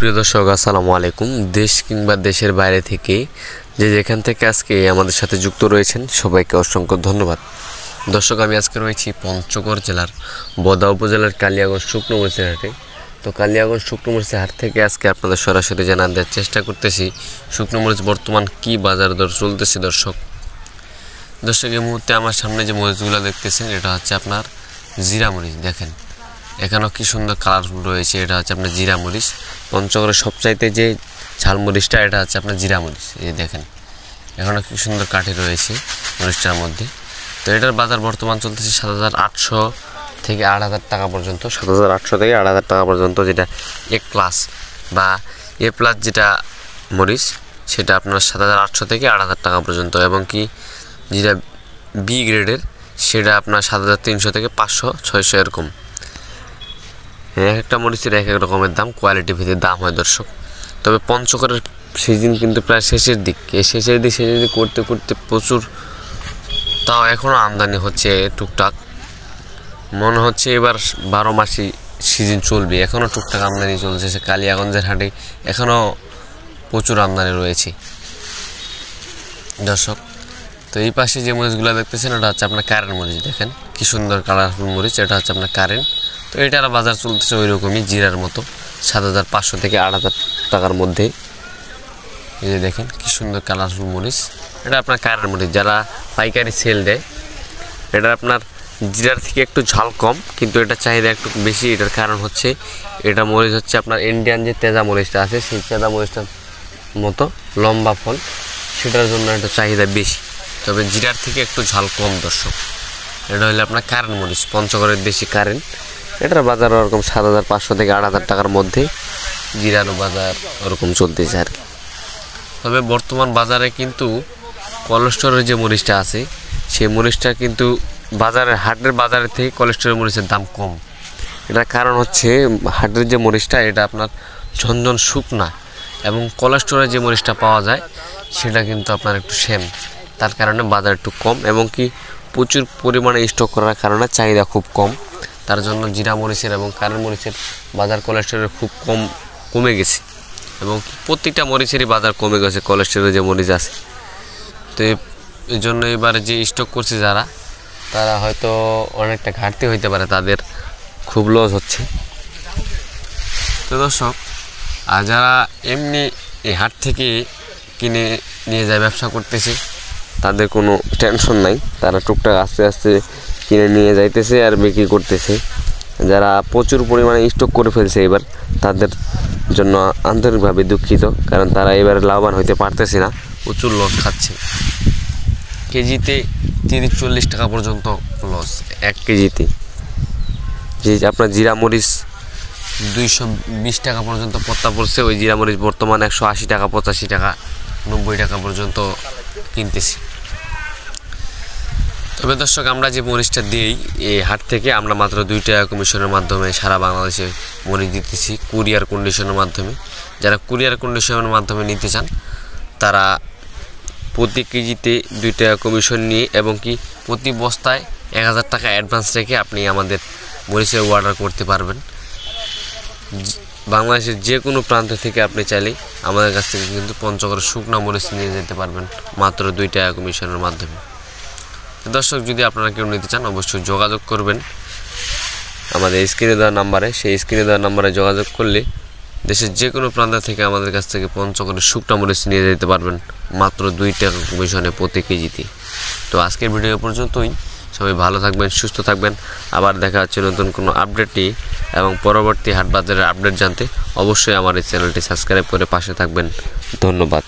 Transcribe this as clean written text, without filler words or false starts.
সুপ্রিয় দর্শক, আসসালামু আলাইকুম। দেশ কিংবা দেশের বাইরে থেকে যে যেখান থেকে আজকে আমাদের সাথে যুক্ত রয়েছেন সবাইকে অসংখ্য ধন্যবাদ। দর্শক, আমি আজকে রয়েছি পঞ্চগড় জেলার বদা উপজেলার কালিয়াগঞ্জ শুকনো মরিচের হাটে। তো কালিয়াগঞ্জ শুকনো মরিচের হাট থেকে আজকে আপনাদের সরাসরি জানান দেওয়ার চেষ্টা করতেছি শুকনো মরিচ বর্তমান কি বাজার দর চলতেছে। দর্শক, এই মুহূর্তে আমার সামনে যে মরিচগুলো দেখতেছেন এটা হচ্ছে আপনার জিরা মরিচ। দেখেন এখানেও কি সুন্দর কালারফুল রয়েছে। এটা হচ্ছে আপনার জিরা মরিচ। পঞ্চগড়ের সবচাইতে যে ঝাল মরিচটা এটা হচ্ছে আপনার জিরা মরিচ। এই দেখেন এখানেও কি সুন্দর কাঠি রয়েছে মরিচটার মধ্যে। তো এটার বাজার বর্তমান চলতেছে 7,800 থেকে 8,000 টাকা পর্যন্ত। 7,800 থেকে 8,000 টাকা পর্যন্ত, যেটা এ প্লাস বা এ প্লাস যেটা মরিচ সেটা আপনার 7,800 থেকে 8,000 টাকা পর্যন্ত, এবং কি যেটা বি গ্রেডের সেটা আপনার 7,300 থেকে 500, 600 এরকম। এক একটা মরিচের এক এক রকমের দাম, কোয়ালিটি ভিত্তিক দাম হয় দর্শক। তবে পঞ্চগড়ের সিজন কিন্তু প্রায় শেষের দিক। শেষের দিক করতে করতে প্রচুর, তাও এখনও আমদানি হচ্ছে টুকটাক। মনে হচ্ছে এবার 12 মাসই সিজন চলবে, এখনও টুকটাক আমদানি চলছে। কালিয়াগঞ্জের হাটে এখনও প্রচুর আমদানি রয়েছে দর্শক। তো এই পাশে যে মরিচগুলো দেখতেছেন ওটা হচ্ছে আপনার কারেন্ট মরিচ। দেখেন কি সুন্দর কালারফুল মরিচ, এটা হচ্ছে আপনার কারেন্ট। তো এটার বাজার চলতেছে ওই রকমই জিরার মতো, 7,500 থেকে 8,000 টাকার মধ্যে। এই যে দেখেন কি সুন্দর কালারফুল মরিচ, এটা আপনার কারেন্ট মরিচ। যারা পাইকারি সেল দেয়, এটা আপনার জিরার থেকে একটু ঝাল কম, কিন্তু এটা চাহিদা একটু বেশি। এটার কারণ হচ্ছে এটা মরিচ হচ্ছে আপনার ইন্ডিয়ান যে তেজা মরিচটা আছে সেই তেজা মরিচটার মতো লম্বা ফল, সেটার জন্য একটু চাহিদা বেশি। তবে জিরার থেকে একটু ঝাল কম দর্শক। এটা হলো আপনার কারেন্ট মরিচ, পঞ্চগড়ের দেশি কারেন্ট। এটার বাজার ওরকম 7,500 থেকে 8,000 টাকার মধ্যে। জিরারও বাজার ওরকম চলতেছে আর কি। তবে বর্তমান বাজারে কিন্তু কোলেস্টোরের যে মরিচটা আছে সেই মরিচটা কিন্তু হাটের বাজারের থেকে কোলেস্টোরের মরিচের দাম কম। এটার কারণ হচ্ছে হাটের যে মরিচটা এটা আপনার ঝনঝন শুকনা, এবং কোলেস্টোরের যে মরিচটা পাওয়া যায় সেটা কিন্তু আপনার একটু সেম। তার কারণে বাজার একটু কম, এবং কি প্রচুর পরিমাণে স্টক করার কারণে চাহিদা খুব কম। তার জন্য জিরা মরিচের এবং কারেন্ট মরিচের বাজার কোলেস্টোরের খুব কমে গেছে, এবং প্রত্যেকটা মরিচেরই বাজার কমে গেছে কোলেস্টোরের যে মরিচ আছে। তো এই জন্য এবারে যে স্টক করছে যারা, তারা হয়তো অনেকটা ঘাটতি হইতে পারে, তাদের খুব লস হচ্ছে। তো দর্শক, আর যারা এমনি এই হাট থেকে কিনে নিয়ে যায় ব্যবসা করতেছে, তাদের কোনো টেনশন নাই। তারা টুকটাক আস্তে আস্তে কিনে নিয়ে যাইতেছে আর বিক্রি করতেছে। যারা প্রচুর পরিমাণে স্টক করে ফেলছে এবার, তাদের জন্য আন্তরিকভাবে দুঃখিত, কারণ তারা এবার লাভবান হইতে পারতেছে না, প্রচুর লস খাচ্ছে। কেজিতে 30-40 টাকা পর্যন্ত লস, 1 কেজিতে। যে আপনার জিরা মরিচ 220 টাকা পর্যন্ত পত্তা পড়ছে, ওই জিরা মরিচ বর্তমান 180 টাকা, 85 টাকা, 90 টাকা পর্যন্ত কিনতেছি। তবে দর্শক, আমরা যে মরিচটা দিই এই হাট থেকে, আমরা মাত্র 2 টাকা কমিশনের মাধ্যমে সারা বাংলাদেশে মরিচ দিতেছি, কুরিয়ার কন্ডিশনের মাধ্যমে। যারা কুরিয়ার কন্ডিশনের মাধ্যমে নিতে চান তারা প্রতি কেজিতে 2 টাকা কমিশন নিয়ে, এবং কি প্রতি বস্তায় 1,000 টাকা অ্যাডভান্স রেখে আপনি আমাদের মরিচের অর্ডার করতে পারবেন। বাংলাদেশের যে কোনো প্রান্ত থেকে আপনি চাইলেই আমাদের কাছ থেকে কিন্তু পঞ্চগড়ের শুকনো মরিচ নিয়ে যেতে পারবেন মাত্র 2 টাকা কমিশনের মাধ্যমে। দর্শক, যদি আপনারা কেউ নিতে চান অবশ্যই যোগাযোগ করবেন আমাদের স্ক্রিনে দেওয়া নাম্বারে। সেই স্ক্রিনে দেওয়া নাম্বারে যোগাযোগ করলে দেশের যে কোনো প্রান্ত থেকে আমাদের কাছ থেকে পঞ্চগড়ের শুকনো মরিচ নিয়ে যেতে পারবেন মাত্র 2 টাকা কমিশনে প্রতি কেজিতে। তো আজকের ভিডিও পর্যন্তই। সবাই ভালো থাকবেন, সুস্থ থাকবেন। আবার দেখা হচ্ছে নতুন কোনো আপডেট নিয়ে, এবং পরবর্তী হাট বাজারের আপডেট জানতে অবশ্যই আমার এই চ্যানেলটি সাবস্ক্রাইব করে পাশে থাকবেন। ধন্যবাদ।